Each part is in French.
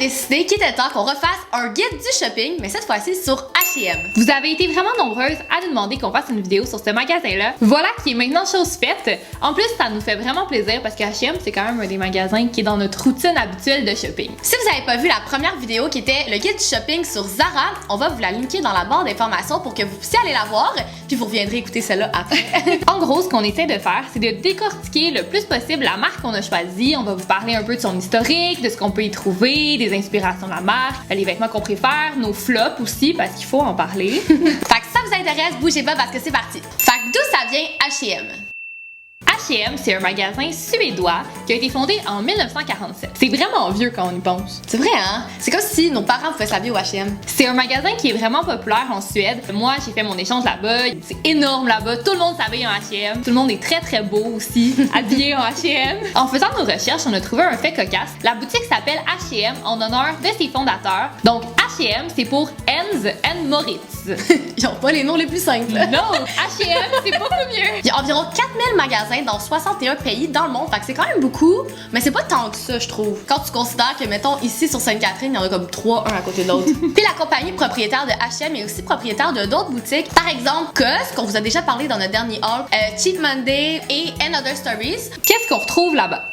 décidé qu'il était temps qu'on refasse un guide du shopping, mais cette fois-ci sur H&M. Vous avez été vraiment nombreuses à nous demander qu'on fasse une vidéo sur ce magasin-là. Voilà qui est maintenant chose faite. En plus, ça nous fait vraiment plaisir parce que H&M, c'est quand même un des magasins qui est dans notre routine habituelle de shopping. Si vous n'avez pas vu la première vidéo qui était le guide du shopping sur Zara, on va vous la linker dans la barre d'informations pour que vous puissiez aller la voir, puis vous reviendrez écouter celle-là après. En gros, ce qu'on essaie de faire, c'est de décortiquer le plus possible la marque qu'on a choisie. On va vous parler un peu de son historique, de ce qu'on peut y trouver, des inspirations de la marque, les vêtements qu'on préfère, nos flops aussi, parce qu'il faut en parler. Fait que si ça vous intéresse, bougez pas parce que c'est parti. Fait que d'où ça vient H&M? H&M, c'est un magasin suédois qui a été fondé en 1947. C'est vraiment vieux quand on y pense. C'est vrai, hein? C'est comme si nos parents pouvaient s'habiller au H&M. C'est un magasin qui est vraiment populaire en Suède. Moi, j'ai fait mon échange là-bas. C'est énorme là-bas. Tout le monde s'habille en H&M. Tout le monde est très très beau aussi, habillé en H&M. En faisant nos recherches, on a trouvé un fait cocasse. La boutique s'appelle H&M en honneur de ses fondateurs. Donc H&M, c'est pour Hans and Moritz. Ils ont pas les noms les plus simples. Non, H&M, c'est beaucoup mieux. Il y a environ 4000 magasins dans 61 pays dans le monde, fait que c'est quand même beaucoup, mais c'est pas tant que ça, je trouve. Quand tu considères que, mettons, ici sur Sainte-Catherine, il y en a comme 3, un à côté de l'autre. Puis la compagnie propriétaire de H&M est aussi propriétaire de d'autres boutiques, par exemple Cos, qu'on vous a déjà parlé dans notre dernier haul, Cheap Monday et Other Stories. Qu'est-ce qu'on retrouve là-bas?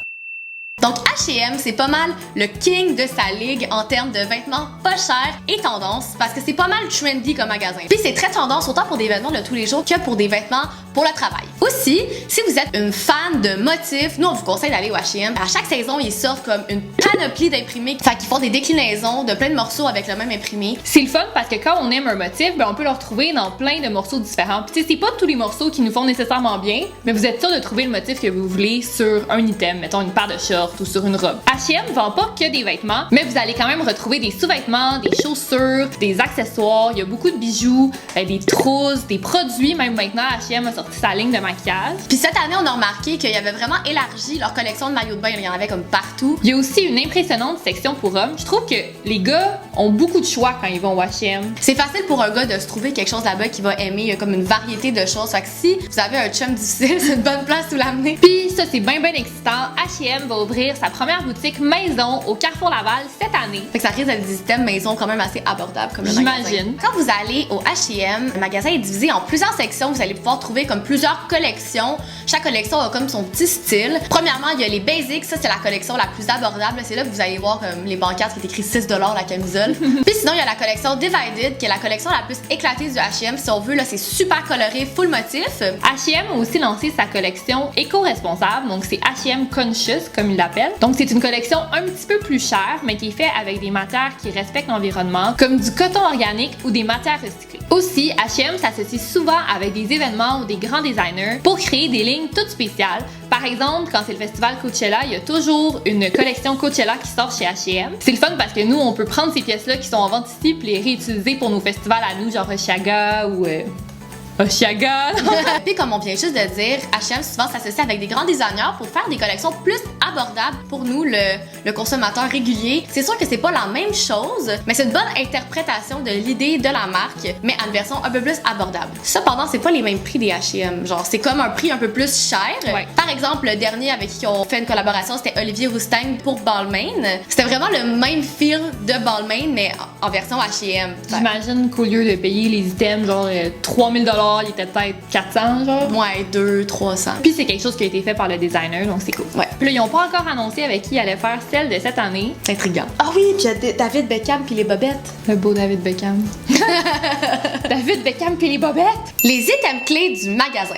Donc H&M, c'est pas mal le king de sa ligue en termes de vêtements pas chers et tendance, parce que c'est pas mal trendy comme magasin. Puis c'est très tendance autant pour des vêtements de tous les jours que pour des vêtements pour le travail. Aussi, si vous êtes une fan de motifs, nous on vous conseille d'aller au H&M. À chaque saison, ils sortent comme une panoplie d'imprimés, fait qu'ils font des déclinaisons de plein de morceaux avec le même imprimé. C'est le fun parce que quand on aime un motif, on peut le retrouver dans plein de morceaux différents. Puis c'est pas tous les morceaux qui nous font nécessairement bien, mais vous êtes sûr de trouver le motif que vous voulez sur un item, mettons une paire de shorts ou sur une robe. H&M vend pas que des vêtements, mais vous allez quand même retrouver des sous-vêtements, des chaussures, des accessoires, il y a beaucoup de bijoux, des trousses, des produits. Même maintenant, H&M a sorti sa ligne de maquillage. Puis cette année, on a remarqué qu'il y avait vraiment élargi leur collection de maillots de bain. Il y en avait comme partout. Il y a aussi une impressionnante section pour hommes. Je trouve que les gars ont beaucoup de choix quand ils vont au H&M. C'est facile pour un gars de se trouver quelque chose là-bas qu'il va aimer. Il y a comme une variété de choses. Fait que si vous avez un chum difficile, c'est une bonne place où l'amener. Puis ça, c'est bien excitant. H&M va ouvrir sa première boutique maison au Carrefour Laval cette année. Fait que ça risque d'être des items maison quand même assez abordables comme le magasin. J'imagine. Quand vous allez au H&M, le magasin est divisé en plusieurs sections. Vous allez pouvoir trouver comme plusieurs collections. Chaque collection a comme son petit style. Premièrement, il y a les basics. Ça, c'est la collection la plus abordable. C'est là que vous allez voir les banquettes qui est écrit $6 la camisole. Puis sinon, il y a la collection Divided, qui est la collection la plus éclatée du H&M. Si on veut, là, c'est super coloré, full motif. H&M a aussi lancé sa collection éco-responsable. Donc, c'est H&M Conscious, comme ils l'appellent. Donc, c'est une collection un petit peu plus chère, mais qui est faite avec des matières qui respectent l'environnement, comme du coton organique ou des matières recyclées. Aussi, H&M s'associe souvent avec des événements ou des grands designers pour créer des lignes toutes spéciales. Par exemple, quand c'est le festival Coachella, il y a toujours une collection Coachella qui sort chez H&M. C'est le fun parce que nous, on peut prendre ces pièces-là qui sont en vente ici puis les réutiliser pour nos festivals à nous, genre Oshiaga ou... Oshiaga! Puis comme on vient juste de dire, H&M souvent s'associe avec des grands designers pour faire des collections plus abordables pour nous, le consommateur régulier. C'est sûr que c'est pas la même chose, mais c'est une bonne interprétation de l'idée de la marque, mais à une version un peu plus abordable. Cependant, c'est pas les mêmes prix des H&M. Genre, c'est comme un prix un peu plus cher. Ouais. Par exemple, le dernier avec qui on fait une collaboration, c'était Olivier Rousteing pour Balmain. C'était vraiment le même feel de Balmain, mais en version H&M. J'imagine qu'au lieu de payer les items genre 3000 $, il était peut-être 400 genre. Ouais, 200-300. Puis c'est quelque chose qui a été fait par le designer, donc c'est cool. Ouais. Puis là, ils ont pas encore annoncé avec qui ils allaient faire celle de cette année. C'est intriguant. Ah oui, puis il y a David Beckham puis les bobettes. Le beau David Beckham. David Beckham puis les bobettes. Les items clés du magasin.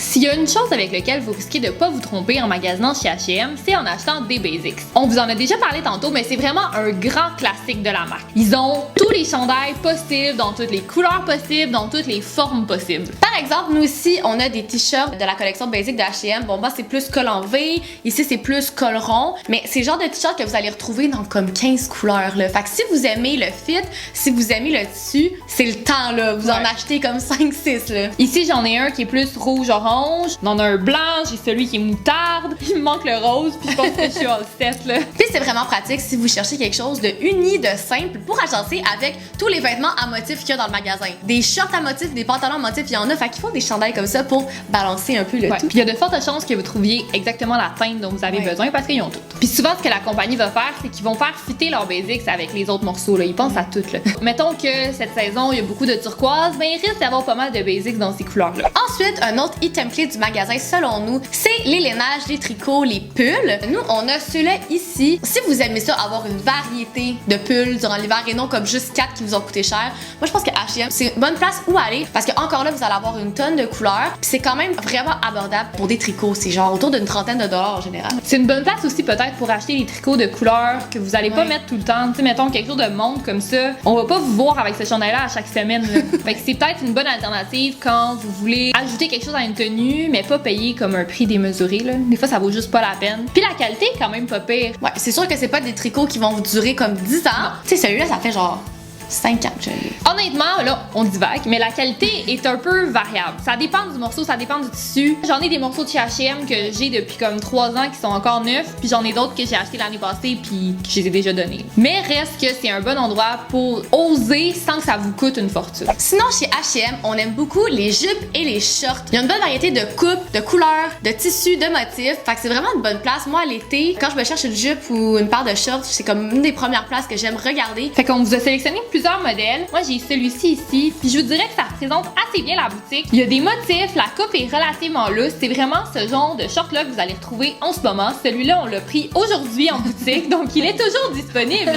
S'il y a une chose avec laquelle vous risquez de pas vous tromper en magasinant chez H&M, c'est en achetant des basics. On vous en a déjà parlé tantôt, mais c'est vraiment un grand classique de la marque. Ils ont tous les chandails possibles, dans toutes les couleurs possibles, dans toutes les formes possibles. Par exemple, nous ici, on a des t-shirts de la collection basic de H&M. Bon, bah, c'est plus col en V. Ici, c'est plus col rond. Mais c'est le genre de t-shirt que vous allez retrouver dans comme 15 couleurs, là. Fait que si vous aimez le fit, si vous aimez le tissu, c'est le temps, là. Vous en achetez comme 5-6, là. Ici, j'en ai un qui est plus rouge, orange, orange, on en a un blanc, j'ai celui qui est moutarde, il me manque le rose, puis je pense que je suis all set là. Puis c'est vraiment pratique si vous cherchez quelque chose de uni, de simple pour agencer avec tous les vêtements à motifs qu'il y a dans le magasin. Des shorts à motifs, des pantalons à motifs, il y en a, fait qu'il faut des chandails comme ça pour balancer un peu le tout. Puis il y a de fortes chances que vous trouviez exactement la teinte dont vous avez besoin parce qu'ils ont tout. Puis souvent ce que la compagnie va faire, c'est qu'ils vont faire fitter leurs basics avec les autres morceaux là, ils pensent à tout là. Mettons que cette saison, il y a beaucoup de turquoise, ben il risque d'avoir pas mal de basics dans ces couleurs là. Ensuite, un autre item clé du magasin selon nous, c'est les lainages, les tricots, les pulls. Nous, on a ceux-là ici. Si vous aimez ça, avoir une variété de pulls durant l'hiver et non comme juste 4 qui vous ont coûté cher, moi je pense que H&M c'est une bonne place où aller parce que encore là vous allez avoir une tonne de couleurs puis c'est quand même vraiment abordable pour des tricots, c'est genre autour d'une trentaine de dollars en général. C'est une bonne place aussi peut-être pour acheter des tricots de couleurs que vous allez pas mettre tout le temps. Tu sais, mettons quelque chose de monde comme ça, on va pas vous voir avec ce chandail-là à chaque semaine. Fait que c'est peut-être une bonne alternative quand vous voulez ajouter quelque chose à une tenue mais pas payer comme un prix démesuré là. Des fois ça vaut juste pas la peine. Puis la qualité est quand même pas pire. Ouais, c'est sûr que c'est pas des tricots qui vont vous durer comme 10 ans. Tu sais, celui-là ça fait genre 5 ans que je l'ai. Honnêtement, là, on divague, mais la qualité est un peu variable. Ça dépend du morceau, ça dépend du tissu. J'en ai des morceaux de chez H&M que j'ai depuis comme 3 ans qui sont encore neufs, puis j'en ai d'autres que j'ai achetés l'année passée puis que je les ai déjà donnés. Mais reste que c'est un bon endroit pour oser sans que ça vous coûte une fortune. Sinon, chez H&M, on aime beaucoup les jupes et les shorts. Il y a une bonne variété de coupes, de couleurs, de tissus, de motifs. Fait que c'est vraiment une bonne place. Moi, l'été, quand je me cherche une jupe ou une paire de shorts, c'est comme une des premières places que j'aime regarder. Fait qu'on vous a sélectionné plusieurs modèles. Moi, j'ai celui-ci ici, puis je vous dirais que ça représente assez bien la boutique. Il y a des motifs, la coupe est relativement lousse. C'est vraiment ce genre de short-là que vous allez retrouver en ce moment. Celui-là, on l'a pris aujourd'hui en boutique, donc il est toujours disponible.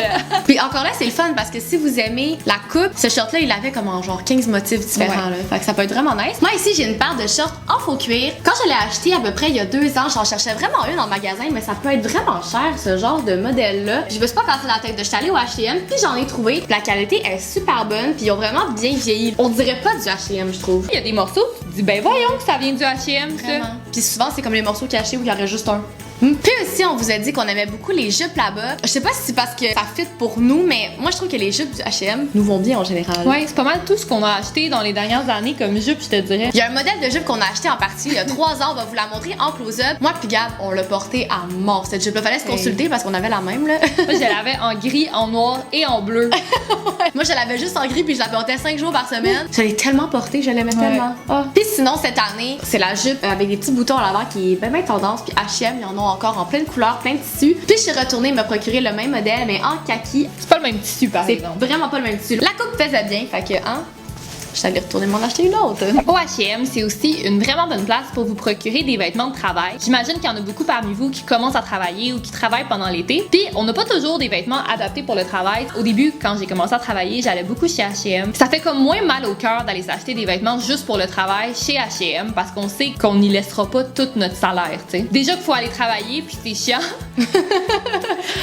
Puis encore là, c'est le fun parce que si vous aimez la coupe, ce short-là, il avait comme en genre 15 motifs différents. Là. Fait que ça peut être vraiment nice. Moi, ici, j'ai une paire de shorts en faux cuir. Quand je l'ai acheté à peu près il y a 2 ans, j'en cherchais vraiment une dans le magasin, mais ça peut être vraiment cher, ce genre de modèle-là. Je me suis pas cassé la tête de j'étais allée au H&M, puis j'en ai trouvé. La qualité est super bonne, puis ils ont vraiment bien vieilli. On dirait pas du H&M, je trouve. Il y a des morceaux, tu te dis, ben voyons que ça vient du H&M, ça. Puis souvent, c'est comme les morceaux cachés où il y aurait juste un. Puis aussi, on vous a dit qu'on aimait beaucoup les jupes là-bas. Je sais pas si c'est parce que ça fit pour nous, mais moi, je trouve que les jupes du H&M nous vont bien en général. Ouais, c'est pas mal tout ce qu'on a acheté dans les dernières années comme jupe, je te dirais. Il y a un modèle de jupe qu'on a acheté en partie il y a 3 ans. On va vous la montrer en close-up. Moi puis Gab, on l'a portée à mort. Cette jupe-là, fallait se consulter parce qu'on avait la même, là. Moi, je l'avais en gris, en noir et en bleu. Moi, je l'avais juste en gris puis je la portais 5 jours par semaine. Je l'ai tellement portée, je l'aimais tellement. Puis sinon, cette année, c'est la jupe avec des petits boutons à l'avant qui est bien tendance. Puis H&M, ils en ont encore en pleine couleur, plein de tissus. Puis je suis retournée me procurer le même modèle, mais en kaki. C'est pas le même tissu, par exemple. C'est vraiment pas le même tissu. La coupe faisait bien, fait que, hein. Je suis allée retourner m'en acheter une autre. Au H&M, c'est aussi une vraiment bonne place pour vous procurer des vêtements de travail. J'imagine qu'il y en a beaucoup parmi vous qui commencent à travailler ou qui travaillent pendant l'été. Puis, on n'a pas toujours des vêtements adaptés pour le travail. Au début, quand j'ai commencé à travailler, j'allais beaucoup chez H&M. Ça fait comme moins mal au cœur d'aller s'acheter des vêtements juste pour le travail chez H&M parce qu'on sait qu'on n'y laissera pas tout notre salaire, tu sais. Déjà qu'il faut aller travailler, puis c'est chiant.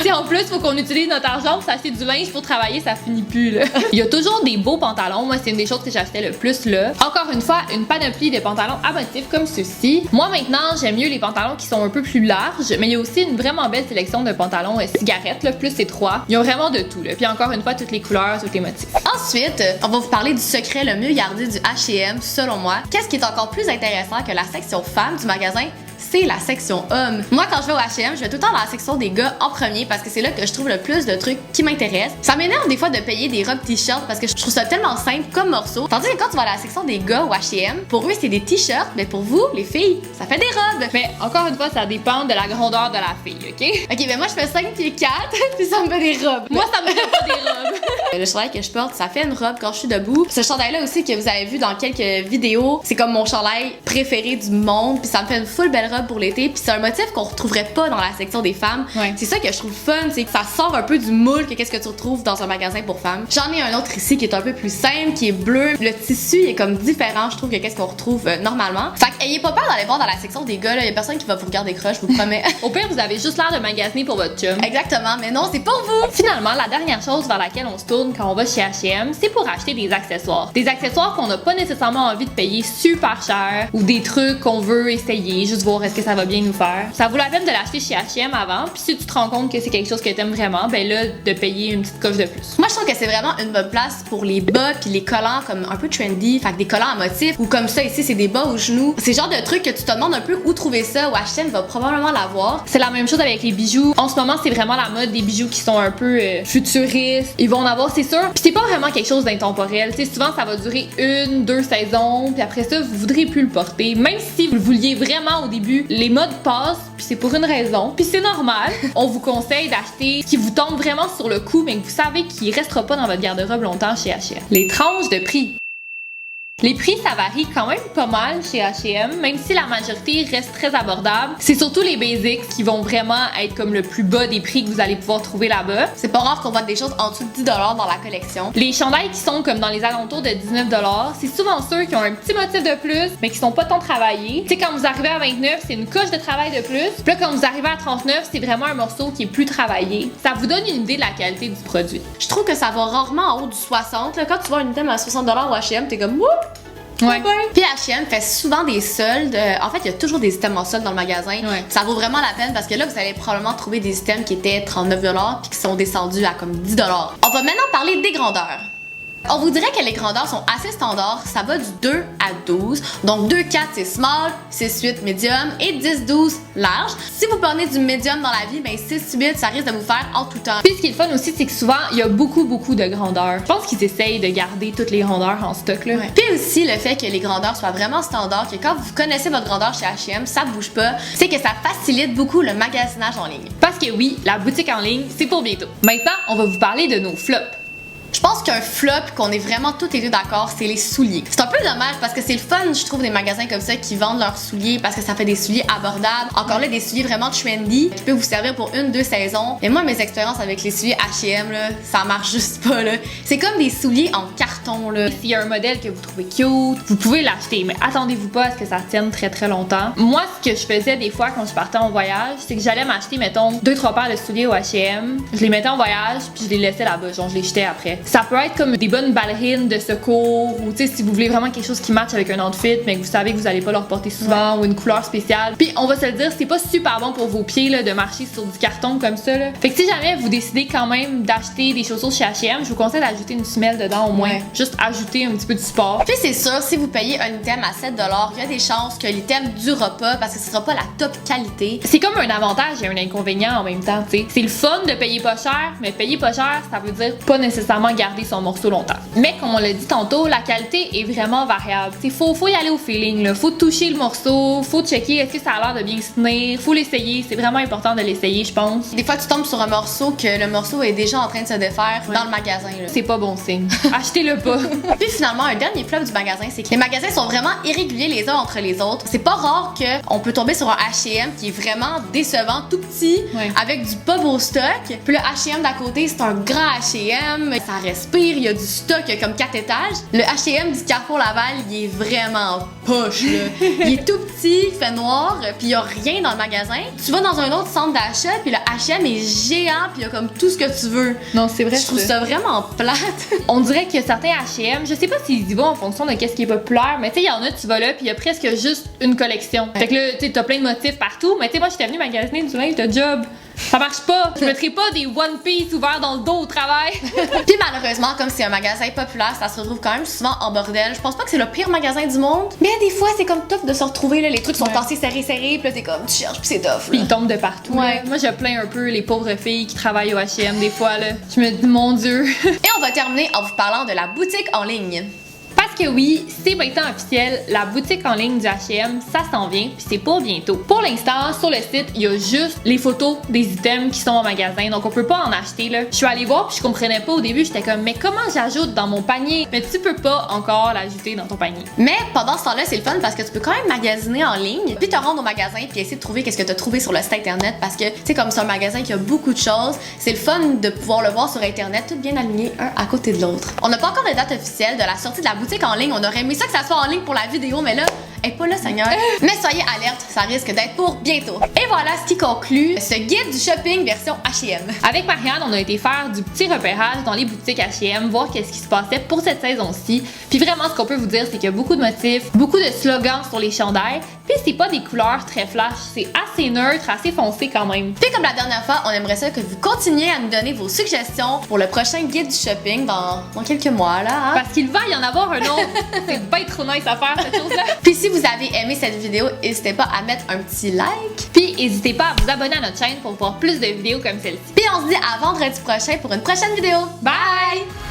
Si en plus, faut qu'on utilise notre argent pour s'acheter du linge pour travailler, ça finit plus, là. Il y a toujours des beaux pantalons. Moi, c'est une des choses que j'achetais le plus là. Encore une fois, une panoplie de pantalons à motifs comme ceux-ci. Moi maintenant, j'aime mieux les pantalons qui sont un peu plus larges, mais il y a aussi une vraiment belle sélection de pantalons cigarettes, là, plus étroits. Ils ont vraiment de tout là. Puis encore une fois, toutes les couleurs, tous les motifs. Ensuite, on va vous parler du secret le mieux gardé du H&M selon moi. Qu'est-ce qui est encore plus intéressant que la section femmes du magasin? C'est la section hommes. Moi, quand je vais au H&M, je vais tout le temps dans la section des gars en premier parce que c'est là que je trouve le plus de trucs qui m'intéressent. Ça m'énerve des fois de payer des robes t-shirts parce que je trouve ça tellement simple comme morceau. Tandis que quand tu vas à la section des gars au H&M, pour eux, c'est des t-shirts, mais pour vous, les filles, ça fait des robes. Mais encore une fois, ça dépend de la grandeur de la fille, OK? OK, mais moi, je fais 5 pieds 4 puis ça me fait des robes. Moi, ça me fait pas des robes. Le chandail que je porte, ça fait une robe quand je suis debout. Ce chandail-là aussi que vous avez vu dans quelques vidéos, c'est comme mon chandail préféré du monde puis ça me fait une full belle robe pour l'été. Puis c'est un motif qu'on retrouverait pas dans la section des femmes. Ouais. C'est ça que je trouve fun, c'est que ça sort un peu du moule que qu'est-ce que tu retrouves dans un magasin pour femmes. J'en ai un autre ici qui est un peu plus simple, qui est bleu. Le tissu il est comme différent, je trouve, que qu'est-ce qu'on retrouve normalement. Fait que ayez pas peur d'aller voir dans la section des gars, là. Y a personne qui va vous regarder croche, je vous promets. Au pire, vous avez juste l'air de magasiner pour votre chum. Exactement, mais non, c'est pour vous. Finalement, la dernière chose vers laquelle on se tourne quand on va chez H&M, c'est pour acheter des accessoires. Des accessoires qu'on n'a pas nécessairement envie de payer super cher ou des trucs qu'on veut essayer, juste voir voir est-ce que ça va bien nous faire. Ça vaut la peine de l'acheter chez H&M avant, puis si tu te rends compte que c'est quelque chose que t'aimes vraiment, ben là, de payer une petite coche de plus. Moi, je trouve que c'est vraiment une bonne place pour les bas puis les collants comme un peu trendy, fait que des collants à motifs ou comme ça ici, c'est des bas aux genoux. C'est le genre de truc que tu te demandes un peu où trouver ça, ou H&M va probablement l'avoir. C'est la même chose avec les bijoux. En ce moment, c'est vraiment la mode des bijoux qui sont un peu futuristes. Ils vont en avoir, c'est sûr. Puis c'est pas vraiment quelque chose d'intemporel. Tu sais, souvent, ça va durer 1-2 saisons, puis après ça, vous voudrez plus le porter. Même si vous le vouliez vraiment au début, les modes passent, puis c'est pour une raison, puis c'est normal. On vous conseille d'acheter ce qui vous tombe vraiment sur le coup, mais que vous savez qu'il restera pas dans votre garde-robe longtemps chez H&M. Les tranches de prix. Les prix, ça varie quand même pas mal chez H&M, même si la majorité reste très abordable. C'est surtout les basics qui vont vraiment être comme le plus bas des prix que vous allez pouvoir trouver là-bas. C'est pas rare qu'on voit des choses en dessous de 10$ dans la collection. Les chandails qui sont comme dans les alentours de 19$, c'est souvent ceux qui ont un petit motif de plus, mais qui sont pas tant travaillés. Tu sais, quand vous arrivez à 29, c'est une coche de travail de plus. Puis là, quand vous arrivez à 39, c'est vraiment un morceau qui est plus travaillé. Ça vous donne une idée de la qualité du produit. Je trouve que ça va rarement en haut du 60. Là, quand tu vois un item à 60$ au H&M, t'es comme wouh! Ouais. Puis H&M fait souvent des soldes. En fait, il y a toujours des items en solde dans le magasin. Ouais. Ça vaut vraiment la peine parce que là, vous allez probablement trouver des items qui étaient 39$ puis qui sont descendus à comme 10$. On va maintenant parler des grandeurs. On vous dirait que les grandeurs sont assez standards, ça va du 2 à 12. Donc 2-4 c'est small, 6-8 medium et 10-12 large. Si vous prenez du medium dans la vie, ben 6-8 ça risque de vous faire en tout temps. Puis ce qui est le fun aussi, c'est que souvent, il y a beaucoup de grandeurs. Je pense qu'ils essayent de garder toutes les grandeurs en stock là. Ouais. Puis aussi le fait que les grandeurs soient vraiment standards, que quand vous connaissez votre grandeur chez H&M, ça bouge pas, c'est que ça facilite beaucoup le magasinage en ligne. Parce que oui, la boutique en ligne, c'est pour bientôt. Maintenant, on va vous parler de nos flops. Je pense qu'un flop, qu'on est vraiment toutes les deux d'accord, c'est les souliers. C'est un peu dommage parce que c'est le fun, je trouve, des magasins comme ça qui vendent leurs souliers parce que ça fait des souliers abordables. Encore là, des souliers vraiment trendy qui peuvent vous servir pour 1-2 saisons. Mais moi, mes expériences avec les souliers H&M, là, ça marche juste pas, là. C'est comme des souliers en carton, là. S'il y a un modèle que vous trouvez cute, vous pouvez l'acheter, mais attendez-vous pas à ce que ça tienne très longtemps. Moi, ce que je faisais des fois quand je partais en voyage, c'est que j'allais m'acheter, mettons, 2-3 paires de souliers au H&M, je les mettais en voyage, puis je les laissais là-bas, genre je les jetais après. Ça peut être comme des bonnes ballerines de secours ou tu sais si vous voulez vraiment quelque chose qui matche avec un outfit mais que vous savez que vous allez pas le reporter souvent ou une couleur spéciale. Puis on va se le dire, c'est pas super bon pour vos pieds là, de marcher sur du carton comme ça là. Fait que si jamais vous décidez quand même d'acheter des chaussures chez H&M, je vous conseille d'ajouter une semelle dedans au moins. Ouais. Juste ajouter un petit peu de support. Puis c'est sûr, si vous payez un item à 7$, il y a des chances que l'item durera pas parce que ce sera pas la top qualité. C'est comme un avantage et un inconvénient en même temps, tu sais. C'est le fun de payer pas cher, mais payer pas cher, ça veut dire pas nécessairement garder son morceau longtemps. Mais comme on l'a dit tantôt, la qualité est vraiment variable. T'sais, faut y aller au feeling, là. Faut toucher le morceau, faut checker est-ce que ça a l'air de bien se tenir, faut l'essayer, c'est vraiment important de l'essayer, je pense. Des fois, tu tombes sur un morceau que le morceau est déjà en train de se défaire dans le magasin. C'est pas bon signe. Achetez-le pas. Puis finalement, un dernier flop du magasin, c'est que les magasins sont vraiment irréguliers les uns entre les autres. C'est pas rare qu'on peut tomber sur un H&M qui est vraiment décevant, tout petit, avec du pas beau stock. Puis le H&M d'à côté, c'est un grand H&M, ça respire, il y a du stock comme 4 étages. Le H&M du Carrefour Laval, il est vraiment poche, là. Il est tout petit, il fait noir, puis il y a rien dans le magasin. Tu vas dans un autre centre d'achat, puis le H&M est géant, puis il y a comme tout ce que tu veux. Non, c'est vrai. Je trouve ça vraiment plate. On dirait que certains H&M, je sais pas s'ils y vont en fonction de qu'est-ce qui est populaire, mais tu sais, il y en a, tu vas là, puis il y a presque juste une collection. Fait que là, tu sais, t'as plein de motifs partout, mais tu sais, moi, j'étais venue magasiner du linge de job. Ça marche pas. Je mettrai pas des One Piece ouverts dans le dos au travail. Puis malheureusement, comme c'est un magasin populaire, ça se retrouve quand même souvent en bordel. Je pense pas que c'est le pire magasin du monde, mais des fois, c'est comme tough de se retrouver, là. Les trucs sont tassés serrés, puis là, t'es comme, tu cherches, puis c'est tough. Puis ils tombent de partout. Ouais. Moi, je plains un peu les pauvres filles qui travaillent au H&M des fois, là. Je me dis, mon Dieu. Et on va terminer en vous parlant de la boutique en ligne. Parce que oui, c'est maintenant officiel, la boutique en ligne du H&M, ça s'en vient, puis c'est pour bientôt. Pour l'instant, sur le site, il y a juste les photos des items qui sont en magasin, donc on peut pas en acheter là. Je suis allée voir, puis je comprenais pas au début, j'étais comme, mais comment j'ajoute dans mon panier? Mais tu peux pas encore l'ajouter dans ton panier. Mais pendant ce temps-là, c'est le fun parce que tu peux quand même magasiner en ligne, puis te rendre au magasin, puis essayer de trouver qu'est-ce que tu as trouvé sur le site internet, parce que tu sais, comme c'est un magasin qui a beaucoup de choses, c'est le fun de pouvoir le voir sur internet, tout bien aligné un à côté de l'autre. On n'a pas encore de date officielle de la sortie de la boutique en ligne. On aurait aimé ça que ça soit en ligne pour la vidéo, mais là, elle est pas là, Seigneur. Mais soyez alerte, ça risque d'être pour bientôt. Et voilà ce qui conclut ce guide du shopping version H&M. Avec Marianne, on a été faire du petit repérage dans les boutiques H&M, voir qu'est-ce qui se passait pour cette saison-ci. Puis vraiment, ce qu'on peut vous dire, c'est qu'il y a beaucoup de motifs, beaucoup de slogans sur les chandails, Puis c'est pas des couleurs très flash, c'est assez neutre, assez foncé quand même. Puis comme la dernière fois, on aimerait ça que vous continuiez à nous donner vos suggestions pour le prochain guide du shopping dans quelques mois là. Hein? Parce qu'il va y en avoir un autre. C'est bien trop nice à faire cette chose-là. Puis si vous avez aimé cette vidéo, n'hésitez pas à mettre un petit like. Puis n'hésitez pas à vous abonner à notre chaîne pour voir plus de vidéos comme celle-ci. Puis on se dit à vendredi prochain pour une prochaine vidéo. Bye!